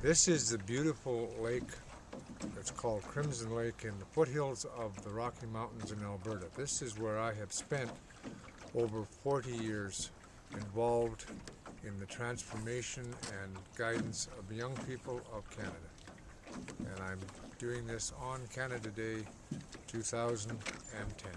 This is the beautiful lake. It's called Crimson Lake in the foothills of the Rocky Mountains in Alberta. This is where I have spent over 40 years involved in the transformation and guidance of young people of Canada. And I'm doing this on Canada Day 2010.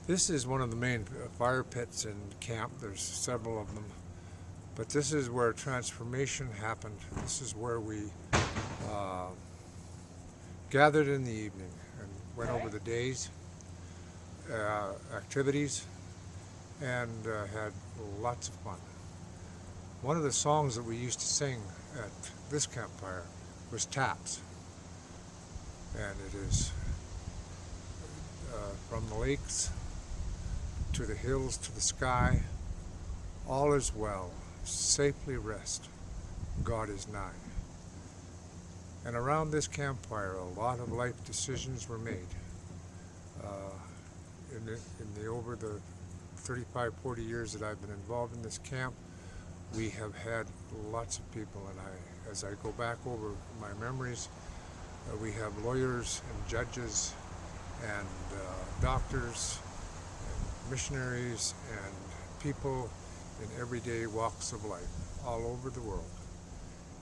This is one of the main fire pits in camp. There's several of them. But this is where transformation happened. This is where we gathered in the evening and went over the day's activities and had lots of fun. One of the songs that we used to sing at this campfire was Taps. And it is from the lakes to the hills, to the sky, all is well, safely rest, God is nigh. And around this campfire, a lot of life decisions were made. Over the 35, 40 years that I've been involved in this camp, we have had lots of people, and as I go back over my memories, we have lawyers and judges and doctors, missionaries and people in everyday walks of life all over the world.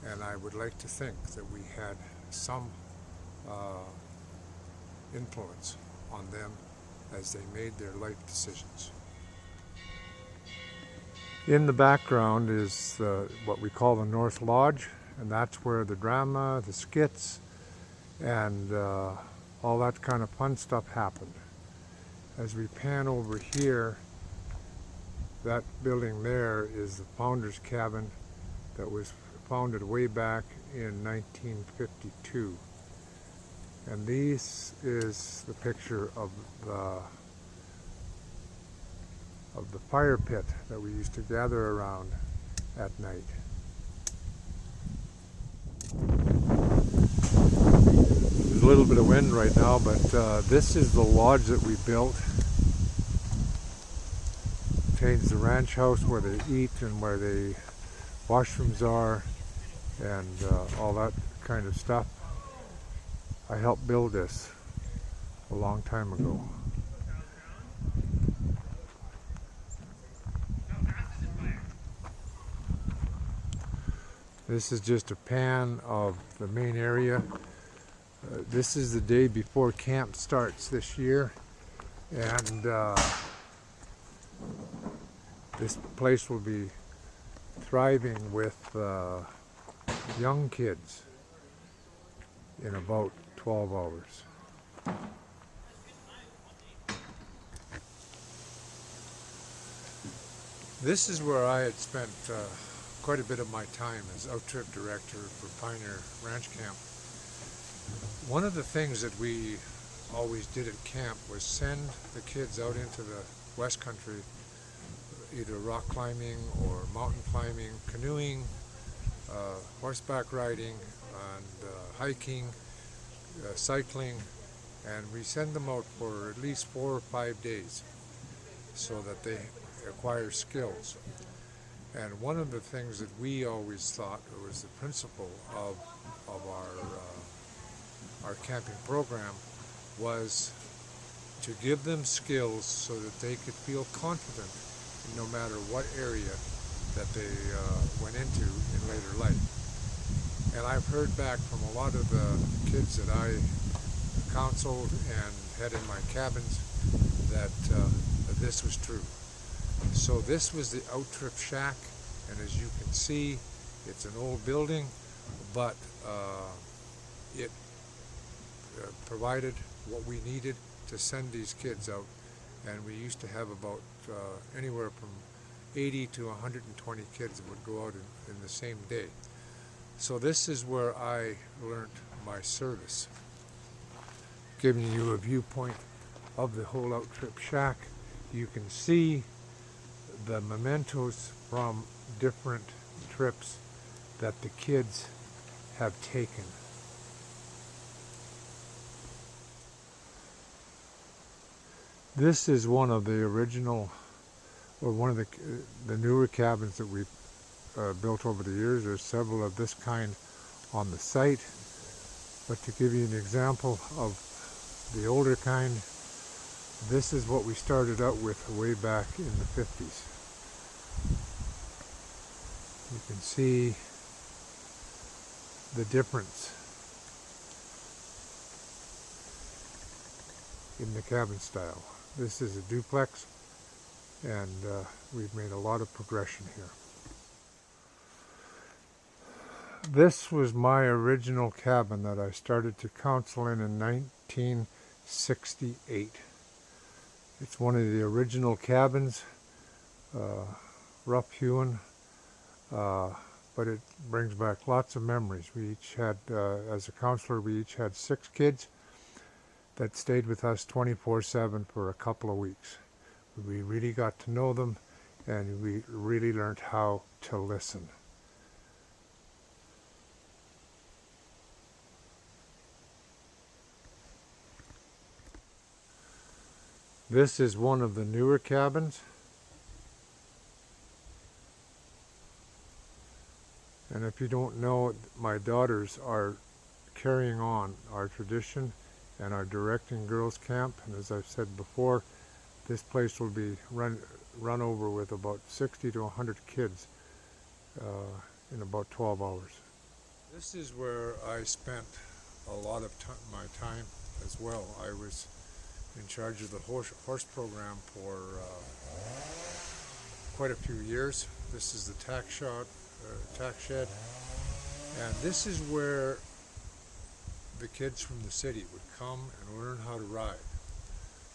And I would like to think that we had some influence on them as they made their life decisions. In the background is what we call the North Lodge, and that's where the drama, the skits, and all that kind of fun stuff happened. As we pan over here, that building there is the founder's cabin that was founded way back in 1952. And this is the picture of the fire pit that we used to gather around at night. There's a little bit of wind right now, but this is the lodge that we built. It contains the ranch house where they eat and where the washrooms are and all that kind of stuff. I helped build this a long time ago. This is just a pan of the main area. This is the day before camp starts this year, and this place will be thriving with young kids in about 12 hours. This is where I had spent quite a bit of my time as out-trip director for Pioneer Ranch Camp. One of the things that we always did at camp was send the kids out into the West Country, either rock climbing or mountain climbing, canoeing, horseback riding, and hiking, cycling, and we send them out for at least 4 or 5 days so that they acquire skills. And one of the things that we always thought was the principle of our camping program was to give them skills so that they could feel confident no matter what area that they went into in later life. And I've heard back from a lot of the kids that I counseled and had in my cabins that this was true. So this was the out-trip shack, and as you can see, it's an old building, but it provided what we needed to send these kids out. And we used to have about anywhere from 80 to 120 kids that would go out in the same day. So this is where I learned my service, giving you a viewpoint of the whole out trip shack. You can see the mementos from different trips that the kids have taken. This is one of the original, or one of the newer cabins that we've built over the years. There's several of this kind on the site, but to give you an example of the older kind, this is what we started out with way back in the 50s. You can see the difference in the cabin style. This is a duplex, and we've made a lot of progression here. This was my original cabin that I started to counsel in 1968. It's one of the original cabins, rough hewn, but it brings back lots of memories. We each had, as a counselor, we each had 6 kids that stayed with us 24/7 for a couple of weeks. We really got to know them, and we really learned how to listen. This is one of the newer cabins, and if you don't know, my daughters are carrying on our tradition and are directing girls camp, and as I've said before, this place will be run over with about 60 to 100 kids in about 12 hours. This is where I spent a lot of my time as well. I was in charge of the horse program for quite a few years. This is the tack shed, and this is where the kids from the city would come and learn how to ride.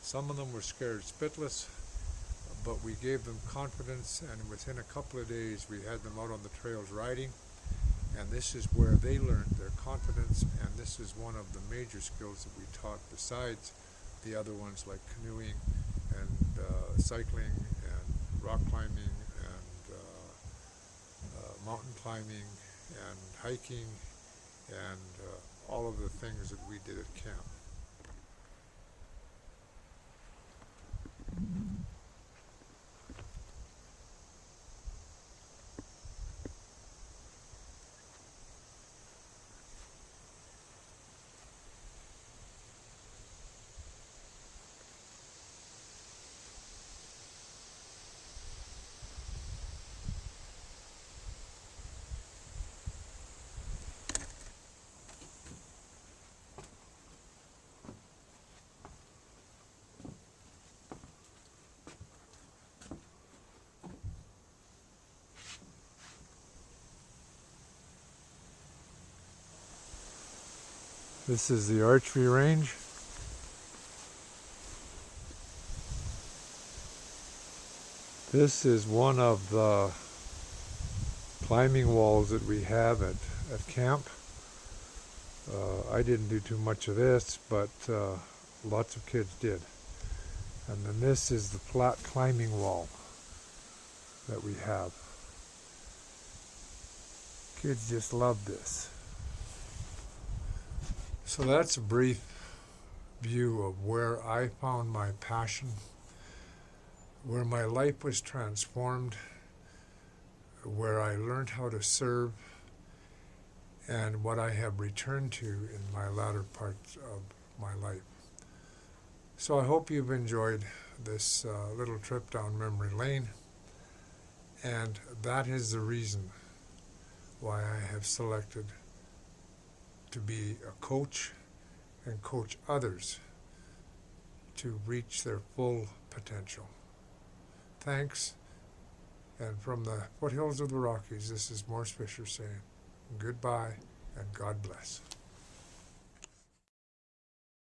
Some of them were scared spitless, but we gave them confidence, and within a couple of days we had them out on the trails riding, and this is where they learned their confidence, and this is one of the major skills that we taught besides the other ones like canoeing and cycling and rock climbing and mountain climbing and hiking and all of the things that we did at camp. This is the archery range. This is one of the climbing walls that we have at camp. I didn't do too much of this, but lots of kids did. And then this is the flat climbing wall that we have. Kids just love this. So that's a brief view of where I found my passion, where my life was transformed, where I learned how to serve, and what I have returned to in my latter parts of my life. So I hope you've enjoyed this little trip down memory lane, and that is the reason why I have selected to be a coach and coach others to reach their full potential. Thanks, and from the foothills of the Rockies, this is Morse Fisher saying goodbye and God bless.